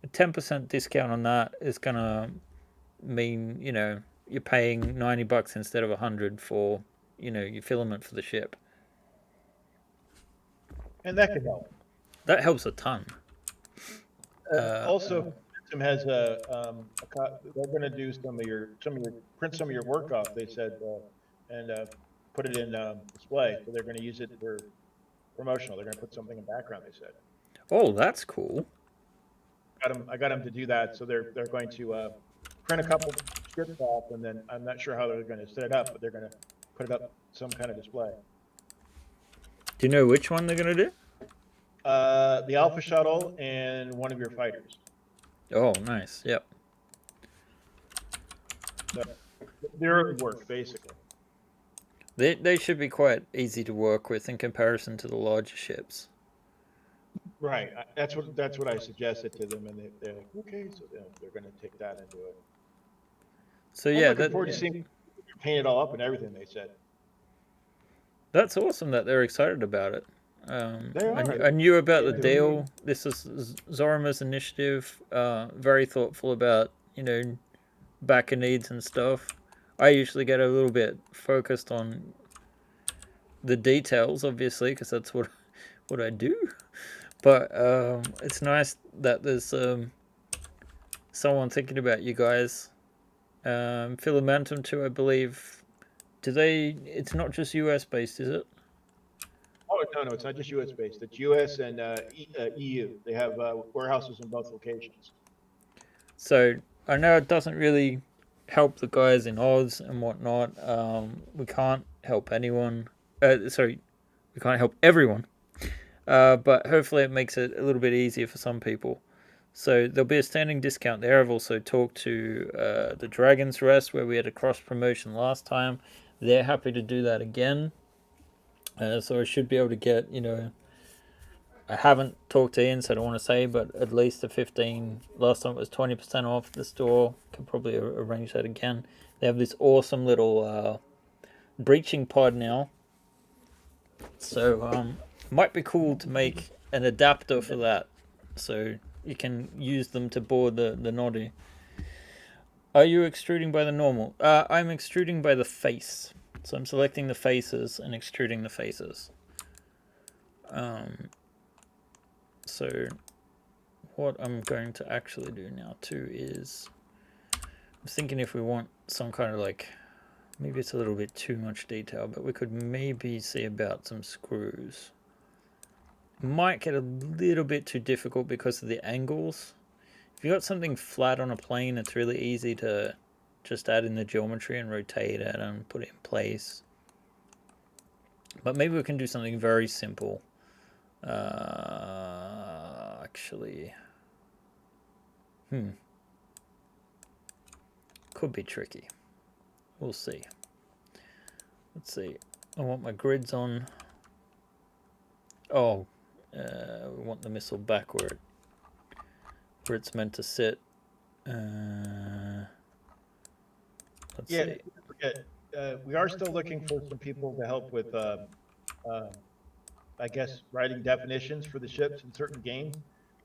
10% discount on that is gonna mean you're paying $90 instead of 100 for your filament for the ship. And that could help. That helps a ton. Also, Momentum has they're going to do print some of your work off. They said, and put it in display. So they're going to use it for promotional. They're going to put something in background. They said. Oh, that's cool. I got them to do that. So they're going to print a couple strips off, and then I'm not sure how they're going to set it up, but they're going to put it up some kind of display. Do you know which one they're going to do? The Alpha Shuttle and one of your fighters. Oh, nice. Yep. So their work, basically. They should be quite easy to work with in comparison to the larger ships. Right. That's what I suggested to them, and they're like, okay, so they're going to take that and do it. So I'm yeah, looking forward to seeing you paint it all up and everything. They said. That's awesome that they're excited about it. They are. I knew about the They're deal. doing This is Zorima's initiative. Very thoughtful about backer needs and stuff. I usually get a little bit focused on the details, obviously, because that's what I do. But it's nice that there's someone thinking about you guys. Filamentum too, I believe. Do they? It's not just US based, is it? Oh no, it's not just U.S. based. It's U.S. and EU. They have warehouses in both locations. So I know it doesn't really help the guys in Oz and whatnot. We can't help anyone. Sorry, we can't help everyone. But hopefully it makes it a little bit easier for some people. So there'll be a standing discount there. I've also talked to the Dragon's Rest where we had a cross promotion last time. They're happy to do that again. So I should be able to get, I haven't talked to Ian, so I don't want to say, but at least a 15. Last time it was 20% off the store. Can probably arrange that again. They have this awesome little breaching pod now. So might be cool to make an adapter for that. So you can use them to board the Noddy. Are you extruding by the normal? I'm extruding by the face. So I'm selecting the faces and extruding the faces. So what I'm going to actually do now too is I'm thinking if we want some kind of maybe it's a little bit too much detail, but we could maybe see about some screws. Might get a little bit too difficult because of the angles. If you got something flat on a plane, it's really easy to just add in the geometry and rotate it and put it in place. But maybe we can do something very simple. Actually, could be tricky. We'll see. Let's see. I want my grids on. Oh, we want the missile back where it's meant to sit. Let's see. Forget. We are still looking for some people to help with, I guess, writing definitions for the ships in certain games.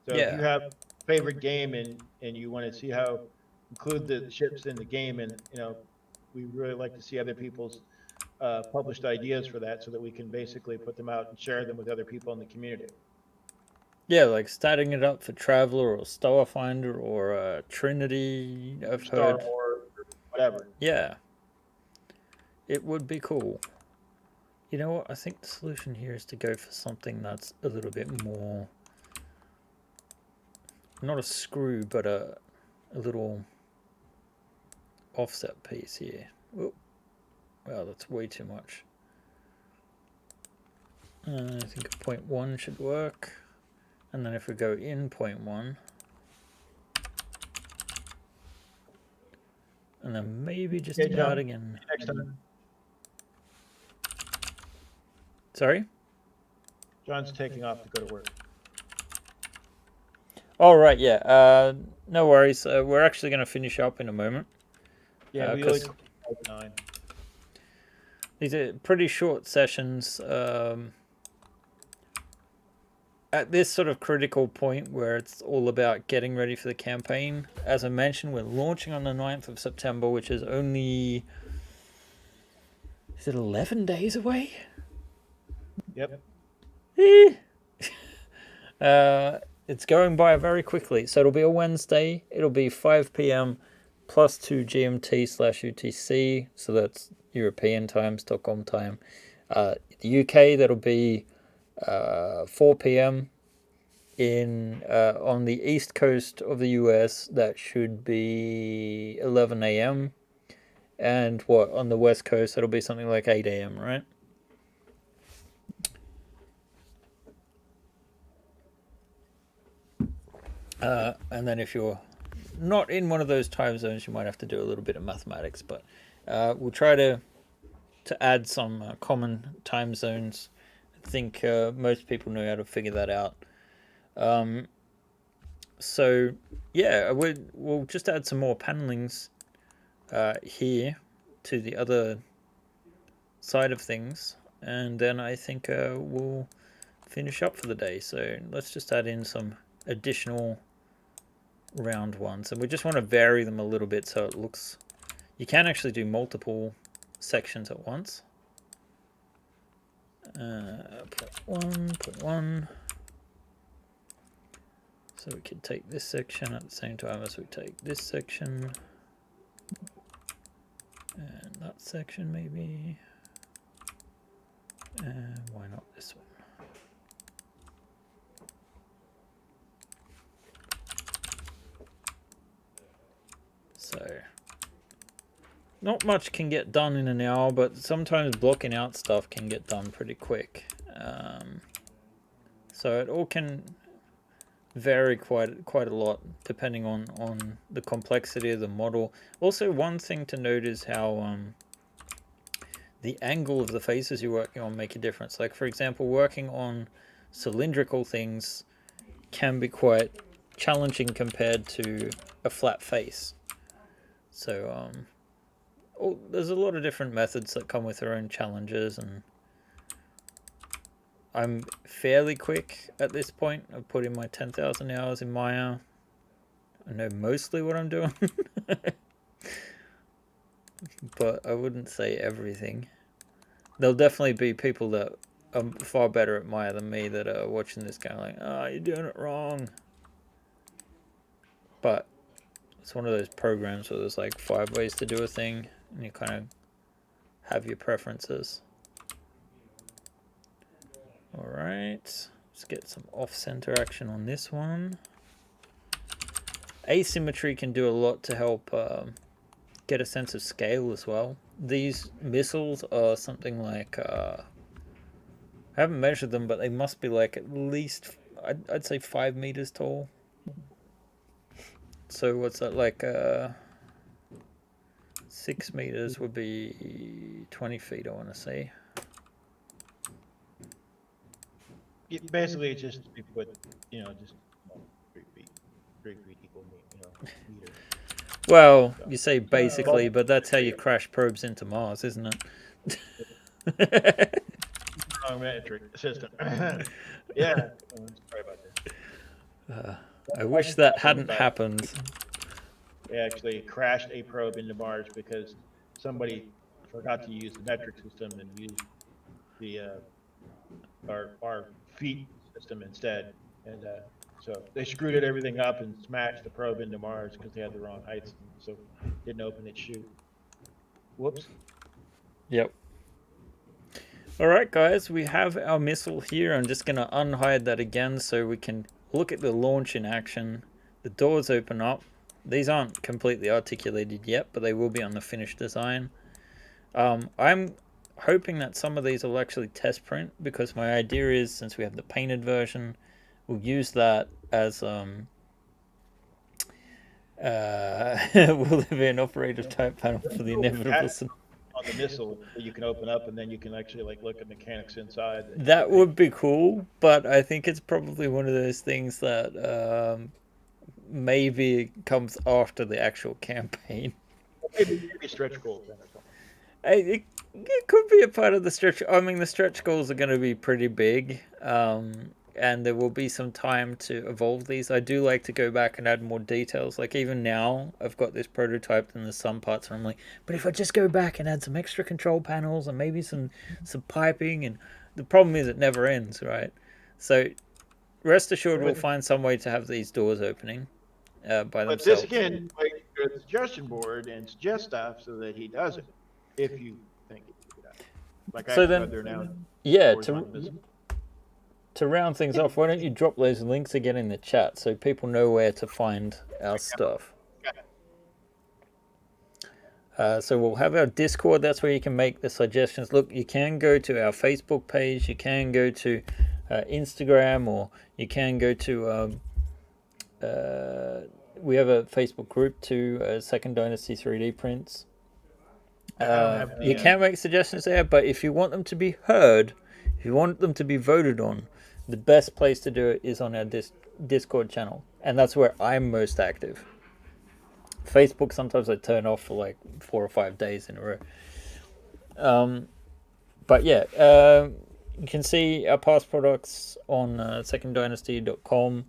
So if you have a favorite game and you want to see how include the ships in the game, and we really like to see other people's published ideas for that, so that we can basically put them out and share them with other people in the community. Yeah, like starting it up for Traveler or Starfinder or Trinity, or I've Star heard. Wars or whatever. Yeah, it would be cool. You know what? I think the solution here is to go for something that's a little bit more, not a screw, but a little offset piece here. Oh, wow, that's way too much. I think a 0.1 should work. And then if we go in 0.1, and then maybe just Okay, about John. again. Next time. Sorry? John's taking off to go to work. All right, yeah. No worries. We're actually going to finish up in a moment. Yeah, we only Because 9. these are pretty short sessions. At this sort of critical point where it's all about getting ready for the campaign, as I mentioned, we're launching on the 9th of September, which is only. Is it 11 days away? Yep. It's going by very quickly. So it'll be a Wednesday. It'll be 5 p.m. plus 2 GMT/UTC. So that's European time, Stockholm time. The UK, that'll be 4 p.m. in on the east coast of the US. That should be 11 a.m. And what on the west coast, that'll be something like 8 a.m. Right? And then if you're not in one of those time zones, you might have to do a little bit of mathematics. But we'll try to add some common time zones. I think most people know how to figure that out. So yeah, we'll just add some more panelings here to the other side of things, and then I think we'll finish up for the day. So let's just add in some additional round ones, and we just want to vary them a little bit so it looks. You can actually do multiple sections at once. Put one. So we could take this section at the same time as we take this section. And that section maybe. And why not this one? So not much can get done in an hour, but sometimes blocking out stuff can get done pretty quick. So it all can vary quite a lot depending on the complexity of the model. Also, one thing to note is how the angle of the faces you're working on make a difference. Like for example, working on cylindrical things can be quite challenging compared to a flat face. So there's a lot of different methods that come with their own challenges, and I'm fairly quick at this point. I've put in my 10,000 hours in Maya. I know mostly what I'm doing, but I wouldn't say everything. There'll definitely be people that are far better at Maya than me that are watching this going like, "Oh, you're doing it wrong." But it's one of those programs where there's like 5 ways to do a thing, and you kind of have your preferences. All right, let's get some off-center action on this one. Asymmetry can do a lot to help get a sense of scale as well. These missiles are something like I haven't measured them, but they must be like at least I'd say 5 meters tall. So what's that like? 6 meters would be 20 feet. I want to say. Basically, it's just we put, just 3 feet, 3 feet equal, meter. Well, you say basically, but that's how you crash probes into Mars, isn't it? Wrong metric system. Yeah. Sorry about that. I wish that hadn't happened. They actually crashed a probe into Mars because somebody forgot to use the metric system and used the our feet system instead. And so they screwed everything up and smashed the probe into Mars because they had the wrong heights, and so didn't open its chute. Whoops. Yep. All right, guys, we have our missile here. I'm just going to unhide that again so we can look at the launch in action. The doors open up. These aren't completely articulated yet, but they will be on the finished design. I'm hoping that some of these will actually test print, because my idea is, since we have the painted version, we'll use that as will there be an operator type panel for the inevitable? On the missile that you can open up, and then you can actually like look at mechanics inside. That would be cool, but I think it's probably one of those things that maybe comes after the actual campaign. Maybe stretch goals then or something. It could be a part of the stretch. I mean, the stretch goals are going to be pretty big, and there will be some time to evolve these. I do like to go back and add more details. Like even now, I've got this prototyped and there's some parts where I'm like, but if I just go back and add some extra control panels and maybe some piping, and the problem is it never ends, right? So rest assured, we'll find some way to have these doors opening by themselves. But this again, like a suggestion board and suggest stuff so that he does it, if you think he can do that. Like so I then, there now. Yeah, to round things off, why don't you drop those links again in the chat so people know where to find our stuff? So we'll have our Discord. That's where you can make the suggestions. Look, you can go to our Facebook page. You can go to Instagram, or you can go to... we have a Facebook group too, Second Dynasty 3D Prints. You can make suggestions there, but if you want them to be heard, if you want them to be voted on, the best place to do it is on our Discord channel, and that's where I'm most active. Facebook sometimes I turn off for like 4 or 5 days in a row. But yeah, you can see our past products on seconddynasty.com,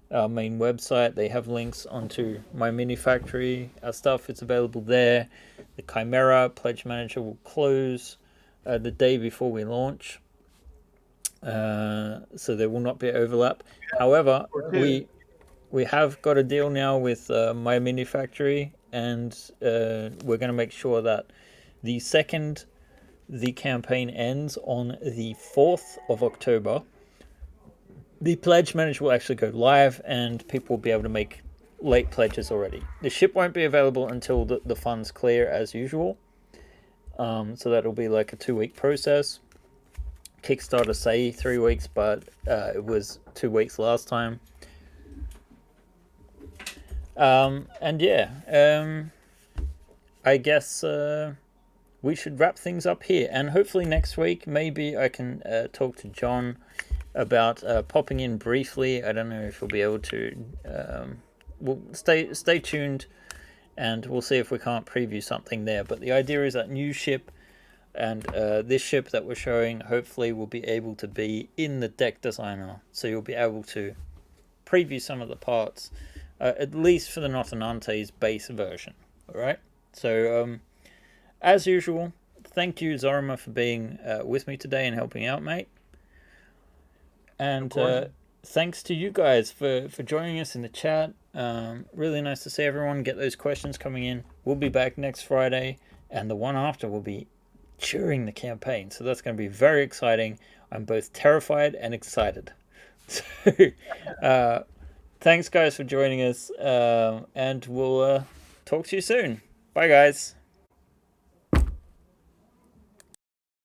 our main website. They have links onto my mini factory. Our stuff is available there. The Chimera Pledge Manager will close the day before we launch. So there will not be overlap. However, we have got a deal now with my mini factory, and we're going to make sure that the second the campaign ends on the 4th of October, the pledge manager will actually go live, and people will be able to make late pledges already. The ship won't be available until the funds clear as usual. So that'll be like a 2-week process. Kickstarter say 3 weeks, but it was 2 weeks last time. And yeah, I guess we should wrap things up here, and hopefully next week maybe I can talk to John about popping in briefly. I don't know if he'll be able to. We'll stay tuned, and we'll see if we can't preview something there. But the idea is that new ship and this ship that we're showing hopefully will be able to be in the deck designer, so you'll be able to preview some of the parts, at least for the Notinante's base version. All right. So as usual, thank you, Zorima, for being with me today and helping out, mate. And thanks to you guys for joining us in the chat. Really nice to see everyone. Get those questions coming in. We'll be back next Friday, and the one after will be during the campaign. So that's going to be very exciting. I'm both terrified and excited. So thanks, guys, for joining us. And we'll talk to you soon. Bye, guys.